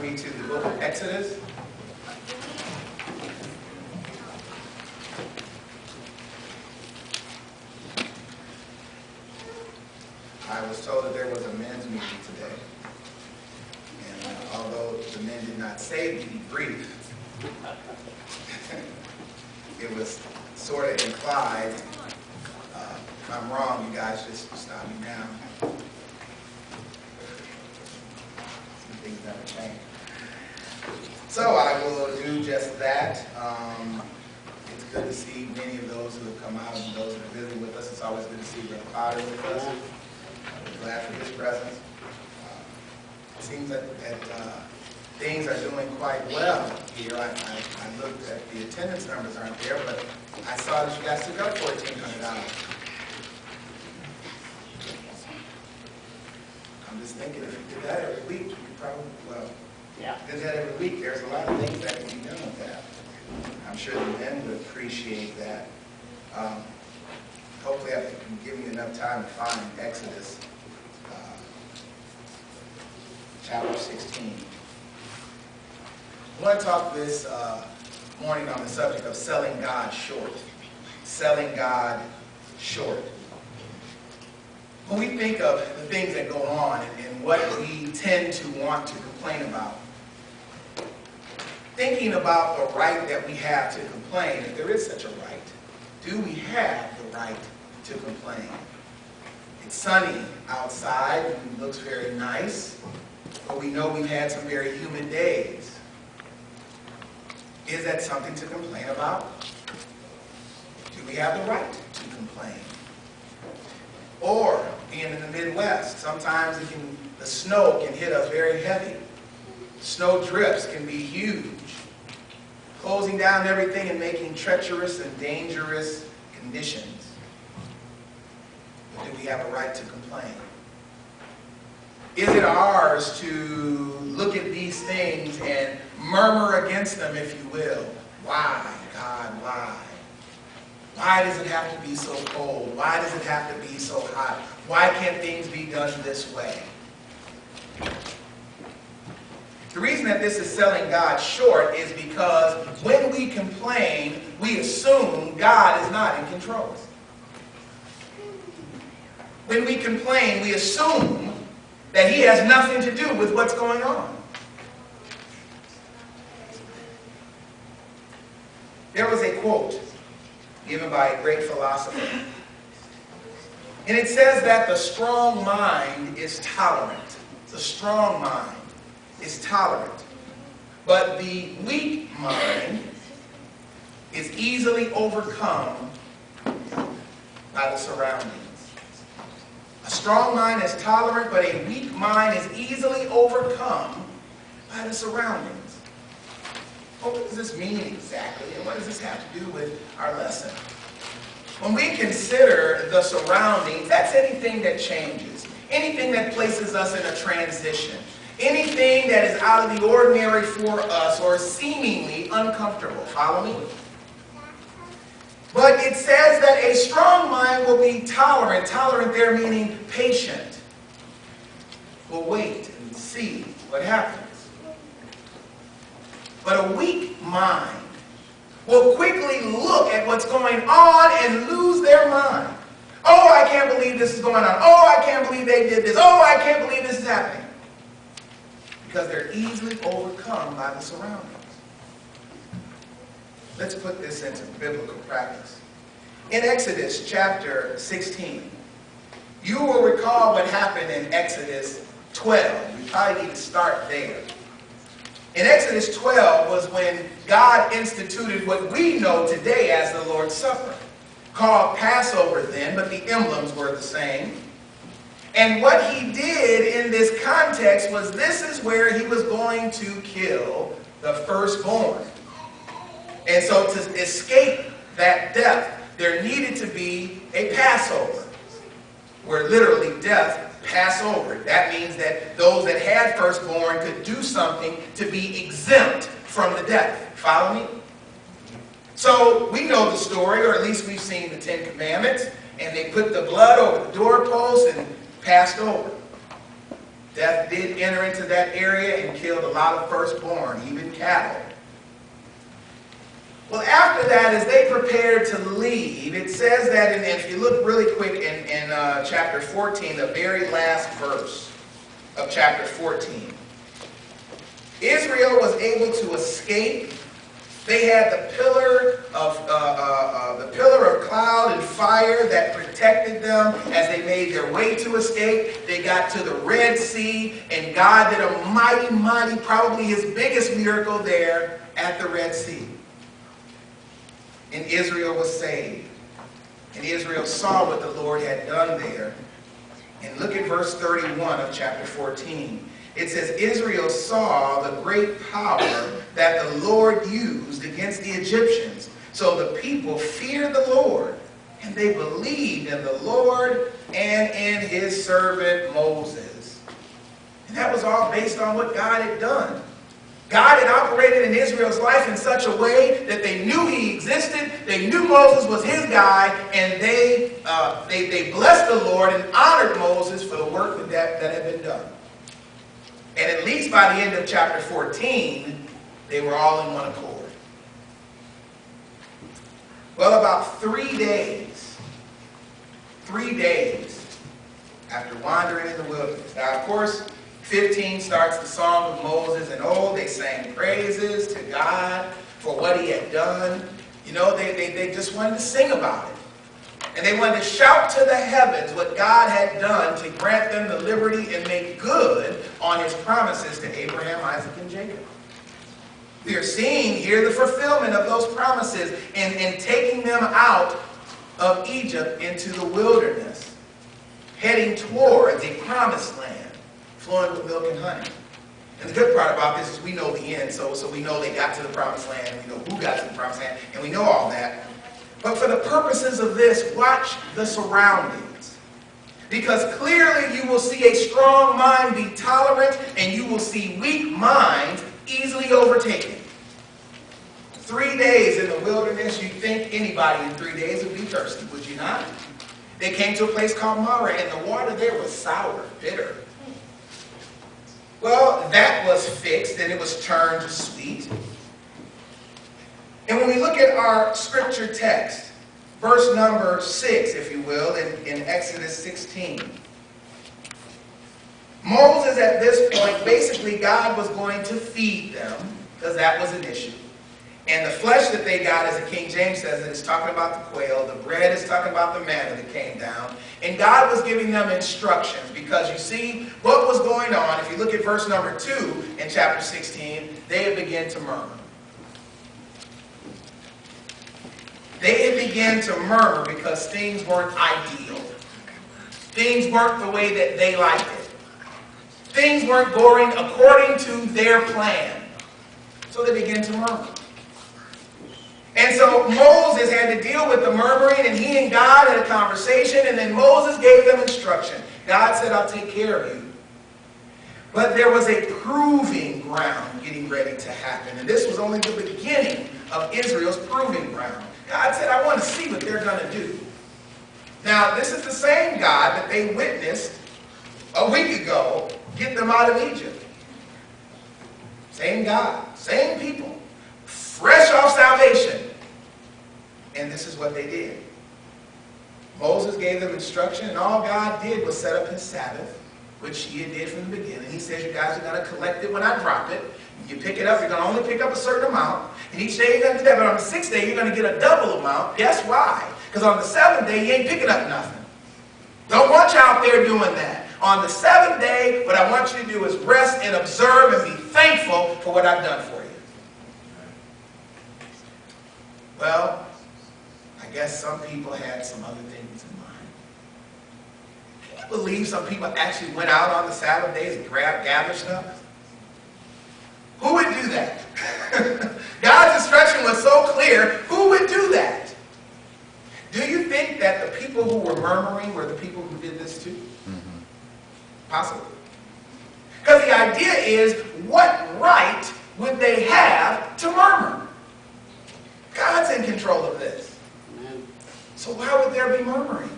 me to the book of Exodus. I was told that there was a men's meeting today. And although the men did not say to be brief, it was sort of implied. If I'm wrong, you guys just stop me now. Some things never change. So I will do just that. It's good to see many of those who have come out and those that are visiting with us. It's always good to see Brother Potter with us. We're glad for his presence. It seems that things are doing quite well here. I looked at the attendance numbers aren't there, but I saw that you guys took up $1,400. I'm just thinking if you did that every week, you could probably, well, did that every week, there's a lot of things that can be done with that. I'm sure the men would appreciate that. Hopefully I can give you enough time to find Exodus chapter 16. I want to talk this morning on the subject of selling God short. Selling God short. When we think of the things that go on and what we tend to want to complain about, thinking about the right that we have to complain, if there is such a right, do we have the right to complain? It's sunny outside and it looks very nice, but we know we've had some very humid days. Is that something to complain about? Do we have the right to complain? Or, being in the Midwest, sometimes the snow can hit us very heavy. Snow drifts can be huge, closing down everything and making treacherous and dangerous conditions. But do we have a right to complain? Is it ours to look at these things and murmur against them, if you will? Why, God, why? Why does it have to be so cold? Why does it have to be so hot? Why can't things be done this way? The reason that this is selling God short is because when we complain, we assume God is not in control. When we complain, we assume that He has nothing to do with what's going on. There was a quote given by a great philosopher. And it says that the strong mind is tolerant. The strong mind is tolerant. But the weak mind is easily overcome by the surroundings. A strong mind is tolerant, but a weak mind is easily overcome by the surroundings. Well, what does this mean exactly, and what does this have to do with our lesson? When we consider the surroundings, that's anything that changes, anything that places us in a transition, anything that is out of the ordinary for us or seemingly uncomfortable. Follow me? But it says that a strong mind will be tolerant. Tolerant there meaning patient. Will wait and see what happens. But a weak mind will quickly look at what's going on and lose their mind. Oh, I can't believe this is going on. Oh, I can't believe they did this. Oh, I can't believe this is happening. Because they're easily overcome by the surroundings. Let's put this into biblical practice. In Exodus chapter 16, you will recall what happened in Exodus 12. We probably need to start there. In Exodus 12 was when God instituted what we know today as the Lord's Supper, called Passover then, but the emblems were the same. And what He did in this context was this is where He was going to kill the firstborn. And so to escape that death, there needed to be a Passover, where literally death passed over. That means that those that had firstborn could do something to be exempt from the death. Follow me? So we know the story, or at least we've seen the Ten Commandments, and they put the blood over the doorpost and passed over. Death did enter into that area and killed a lot of firstborn, even cattle. Well, after that, as they prepared to leave, it says that, and if you look really quick in chapter 14, the very last verse of chapter 14, Israel was able to escape. They had the pillar of cloud and fire that protected them as they made their way to escape. They got to the Red Sea, and God did a mighty, mighty, probably his biggest miracle there at the Red Sea. And Israel was saved. And Israel saw what the Lord had done there. And look at verse 31 of chapter 14. It says, Israel saw the great power that the Lord used against the Egyptians. So the people feared the Lord, and they believed in the Lord and in his servant Moses. And that was all based on what God had done. God had operated in Israel's life in such a way that they knew he existed, they knew Moses was his guy, and they blessed the Lord and honored Moses for the work that had been done. And at least by the end of chapter 14, they were all in one accord. Well, about 3 days after wandering in the wilderness. Now, of course, 15 starts the song of Moses, and oh, they sang praises to God for what he had done. You know, they just wanted to sing about it. And they wanted to shout to the heavens what God had done to grant them the liberty and make good on his promises to Abraham, Isaac, and Jacob. We are seeing here the fulfillment of those promises and taking them out of Egypt into the wilderness, heading towards a promised land flowing with milk and honey. And the good part about this is we know the end, so we know they got to the promised land, and we know who got to the promised land, and we know all that. But for the purposes of this, watch the surroundings. Because clearly you will see a strong mind be tolerant, and you will see weak minds easily overtaken. 3 days in the wilderness, you'd think anybody in 3 days would be thirsty, would you not? They came to a place called Marah, and the water there was sour, bitter. Well, that was fixed, and it was turned to sweet. And when we look at our scripture text, verse number 6, if you will, in Exodus 16. Moses, at this point, basically God was going to feed them, because that was an issue. And the flesh that they got, as the King James says it, is talking about the quail. The bread is talking about the manna that came down. And God was giving them instructions, because you see what was going on. If you look at verse number 2 in chapter 16, they had begun to murmur. They had begun to murmur because things weren't ideal. Things weren't the way that they liked it. Things weren't going according to their plan. So they began to murmur. And so Moses had to deal with the murmuring, and he and God had a conversation, and then Moses gave them instruction. God said, I'll take care of you. But there was a proving ground getting ready to happen. And this was only the beginning of Israel's proving ground. God said, I want to see what they're going to do. Now, this is the same God that they witnessed a week ago get them out of Egypt. Same God, same people, fresh off salvation. And this is what they did. Moses gave them instruction, and all God did was set up his Sabbath, which he did from the beginning. He says, you guys are going to collect it when I drop it. You pick it up, you're going to only pick up a certain amount. And each day you're going to do that, but on the 6th day you're going to get a double amount. Guess why? Because on the 7th day you ain't picking up nothing. Don't want you out there doing that. On the 7th day, what I want you to do is rest and observe and be thankful for what I've done for you. Well, I guess some people had some other things in mind. Can you believe some people actually went out on the Sabbath days and gathered stuff? Who would do that? God's instruction was so clear. Who would do that? Do you think that the people who were murmuring were the people who did this too? Mm-hmm. Possibly. Because the idea is, what right would they have to murmur? God's in control of this. So why would there be murmuring?